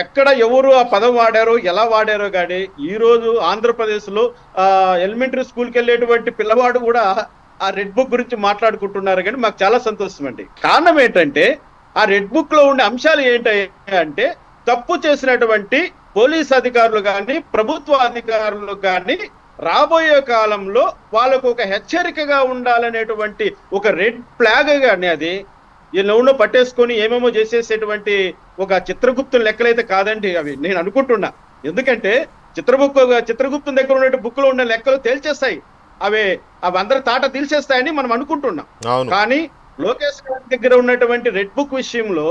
ఎక్కడ ఎవరు ఆ పదం వాడారో ఎలా వాడారో కానీ ఈ రోజు ఆంధ్రప్రదేశ్ లో ఎలిమెంటరీ స్కూల్కి వెళ్ళేటువంటి పిల్లవాడు కూడా ఆ రెడ్ బుక్ గురించి మాట్లాడుకుంటున్నారు కానీ మాకు చాలా సంతోషం అండి. కారణం ఏంటంటే ఆ రెడ్ బుక్ లో ఉండే అంశాలు ఏంటంటే తప్పు చేసినటువంటి పోలీస్ అధికారులు కానీ ప్రభుత్వ అధికారులు కానీ రాబోయే కాలంలో వాళ్ళకు ఒక హెచ్చరికగా ఉండాలనేటువంటి ఒక రెడ్ ఫ్లాగ్ గాని అది ఈ నవ్వులో పట్టేసుకొని ఏమేమో చేసేసేటువంటి ఒక చిత్రగుప్తుని లెక్కలైతే కాదండి అవి నేను అనుకుంటున్నా. ఎందుకంటే చిత్రగుప్తుని దగ్గర ఉన్న బుక్ లో ఉన్న లెక్కలు తేల్చేస్తాయి, అవి అందరి తాట తీల్చేస్తాయని మనం అనుకుంటున్నాం. కానీ లోకేష్ గారి దగ్గర ఉన్నటువంటి రెడ్ బుక్ విషయంలో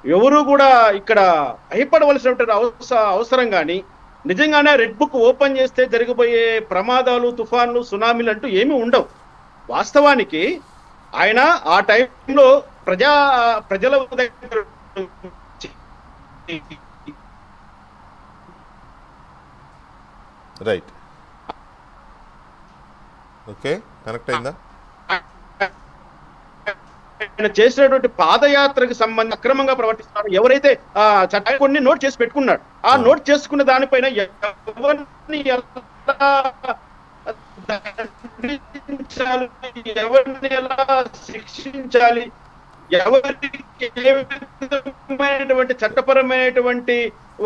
ఎవరు కూడా ఇక్కడ భయపడవలసినటువంటి అవసరం కానీ నిజంగానే రెడ్ బుక్ ఓపెన్ చేస్తే జరిగిపోయే ప్రమాదాలు, తుఫాన్లు, సునామీలు అంటూ ఏమీ ఉండవు. వాస్తవానికి ఆయన ఆ టైంలో ప్రజల దగ్గర రైట్ ఓకే కనెక్ట్ అయిందా? ఆయన చేసినటువంటి పాదయాత్రకు సంబంధించి అక్రమంగా ప్రవర్తిస్తున్నారు ఎవరైతే చట్టాన్ని కొన్ని నోట్ చేసి పెట్టుకున్నాడు, ఆ నోట్ చేసుకున్న దానిపైన ఎవరిని ఎవరిని ఎలా శిక్షించాలి, ఎవరికి ఏ విధమైనటువంటి చట్టపరమైనటువంటి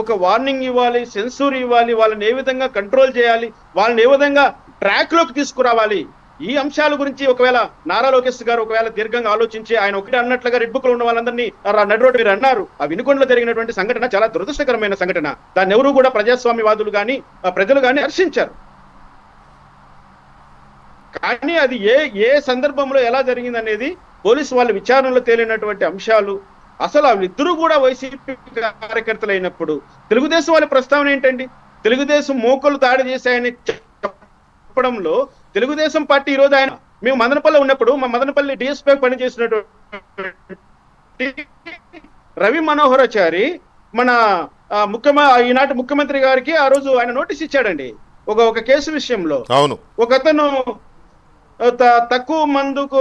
ఒక వార్నింగ్ ఇవ్వాలి, సెన్సూర్ ఇవ్వాలి, వాళ్ళని ఏ విధంగా కంట్రోల్ చేయాలి, వాళ్ళని ఏ విధంగా ట్రాక్ లోకి తీసుకురావాలి, ఈ అంశాల గురించి ఒకవేళ నారా లోకేష్ గారు ఒకవేళ దీర్ఘంగా ఆలోచించి ఆయన ఒకటి అన్నట్లుగా రెడ్ బుక్ లో ఉన్న వాళ్ళందరినీ నడిరోడ్డు మీరు అన్నారు. ఆ వినుకొండలో జరిగినటువంటి సంఘటన చాలా దురదృష్టకరమైన సంఘటన. దాన్ని ఎవరు కూడా ప్రజాస్వామ్యవాదులు కానీ ప్రజలు కానీ హర్షించారు. కానీ అది ఏ సందర్భంలో ఎలా జరిగింది అనేది పోలీసు వాళ్ళ విచారణలో తేలినటువంటి అంశాలు. అసలు వాళ్ళిద్దరూ కూడా వైసీపీ కార్యకర్తలు అయినప్పుడు తెలుగుదేశం వాళ్ళ ప్రస్తావన ఏంటండి? తెలుగుదేశం మోకలు దాడి చేశాయని చెప్పడంలో తెలుగుదేశం పార్టీ ఈరోజు ఆయన మేము మదనపల్లి ఉన్నప్పుడు మా మదనపల్లి డిఎస్పీ పనిచేసినటువంటి రవి మనోహరాచారి మన ఈనాటి ముఖ్యమంత్రి గారికి ఆ రోజు ఆయన నోటీస్ ఇచ్చాడండి ఒక కేసు విషయంలో. అవును, ఒకతను తక్కువ మందుకు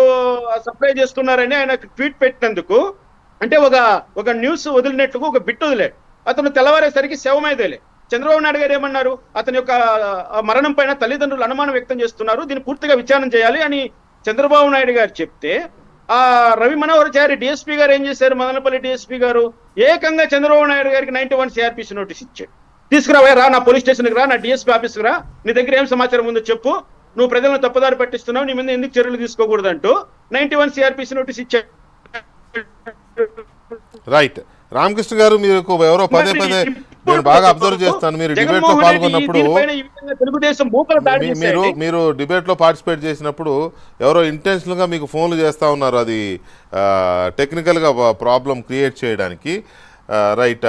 సప్లై చేస్తున్నారని ఆయన ట్వీట్ పెట్టినందుకు అంటే ఒక న్యూస్ వదిలినట్టుగా ఒక బిట్ వదిలేడు. అతను తెల్లవారేసరికి శవమైదేలే. చంద్రబాబు నాయుడు గారు ఏమన్నారు? అతని యొక్క మరణం పైన తల్లిదండ్రులు అనుమానం వ్యక్తం చేస్తున్నారు, దీన్ని పూర్తిగా విచారణ చేయాలి అని చంద్రబాబు నాయుడు గారు చెప్తే ఆ రవి మనోహరాచారి డిఎస్పీ గారు ఏం చేశారు? మదనపల్లి డిఎస్పీ గారు ఏకంగా చంద్రబాబు నాయుడు గారికి 91 సిఆర్పిసి నోటీస్ ఇచ్చాడు. తీసుకురావా, రా నా పోలీస్ స్టేషన్కి రా, నా డిఎస్పీ ఆఫీస్కి రా, నీ దగ్గర ఏం సమాచారం ఉందో చెప్పు, నువ్వు ప్రజలను తప్పుదారి పట్టిస్తున్నావు, నీ మీద ఎందుకు చర్యలు తీసుకోకూడదు అంటూ 91 సిఆర్పిసి నోటీస్ ఇచ్చాడు. రైట్ రామకృష్ణ గారు, మీరు ఎవరో పదే నేను బాగా అబ్జర్వ్ చేస్తాను, మీరు డిబేట్ లో పాల్గొన్నప్పుడు మీరు డిబేట్ లో పార్టిసిపేట్ చేసినప్పుడు ఎవరో ఇంటెన్షనల్ గా మీకు ఫోన్లు చేస్తా ఉన్నారు, అది టెక్నికల్ గా ప్రాబ్లం క్రియేట్ చేయడానికి. రైట్.